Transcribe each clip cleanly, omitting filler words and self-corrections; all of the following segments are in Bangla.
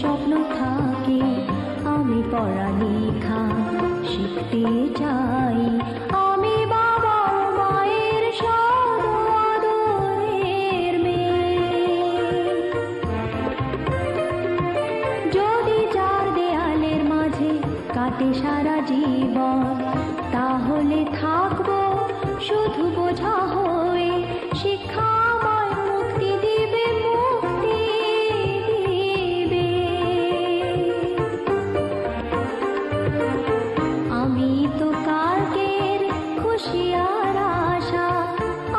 স্বপ্ন থাকে, আমি পড়ালেখা শিখতে চাই। আমি বাবা মায়ের আদরের মেয়ে। যদি চার দেয়ালের মাঝে কাটে সারা জীবন, তাহলে থাকবো শুধু বোঝা হয়ে। শিক্ষা আমায় মুক্তি দিবে, মুক্তি দিবে। আমি তো কালকের খুশি আর আশা,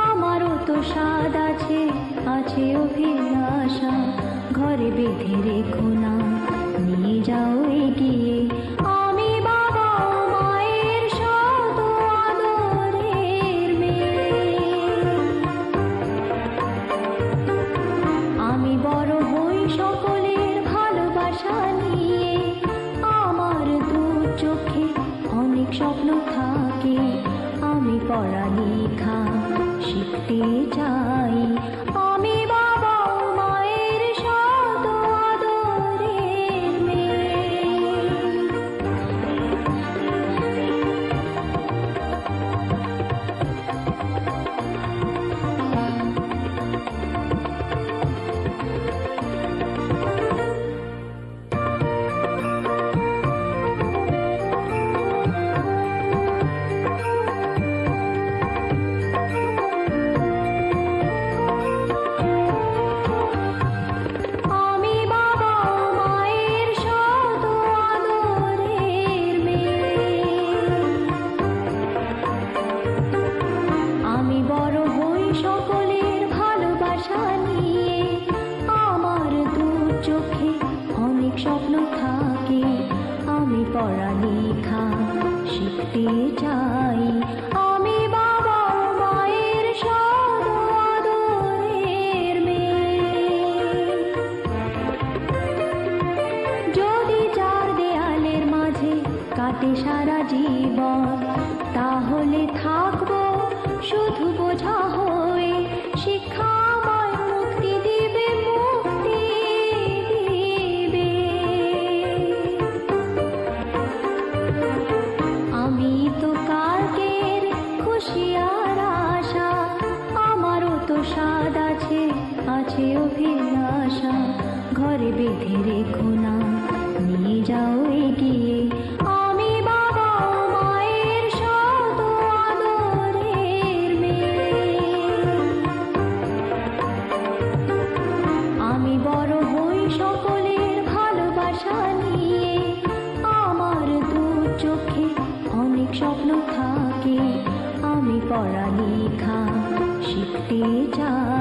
আমারও তো স্বাদ আছে, আছে অভিলাষা। ঘরে বেঁধে রেখো না, নিয়ে যাও এগিয়ে। আমি বাবা মায়ের শত আদরের মেয়ে। আমি বড় হই সকলের ভালোবাসা নিয়ে, আমার দু চোখে অনেক স্বপ্ন থাকে, আমি পড়ালেখা শিখতে চাই। আমি বাবা মায়ের শত আদরের মেয়ে। আমি বাবা মায়ের শত আদরের মেয়ে। আমি বড় হই সকলের ভালোবাসা নিয়ে, আমার দু চোখে অনেক স্বপ্ন থাকে, আমি পড়ালেখা শিখতে চাই। আমি বাবা মায়ের শত আদরের মেয়ে। যদি চার দেয়ালের মাঝে কাটে সারা জীবন, তাহলে থাকবো শুধু বোঝা হয়ে। শিক্ষা আমায় মুক্তি দিবে, মুক্তি দিবে। আমি তো কালকের খুশি আর আশা, আমারও তো স্বাদ আছে, আছে অভিলাষা। ঘরে বেঁধে রেখো না, নিয়ে যাও এগিয়ে। আমি বাবা মায়ের শত আদরের মেয়ে। আমি বড় হই সকলের ভালোবাসা নিয়ে, আমার দু চোখে অনেক স্বপ্ন থাকে, আমি পড়ালেখা শিখতে চাই।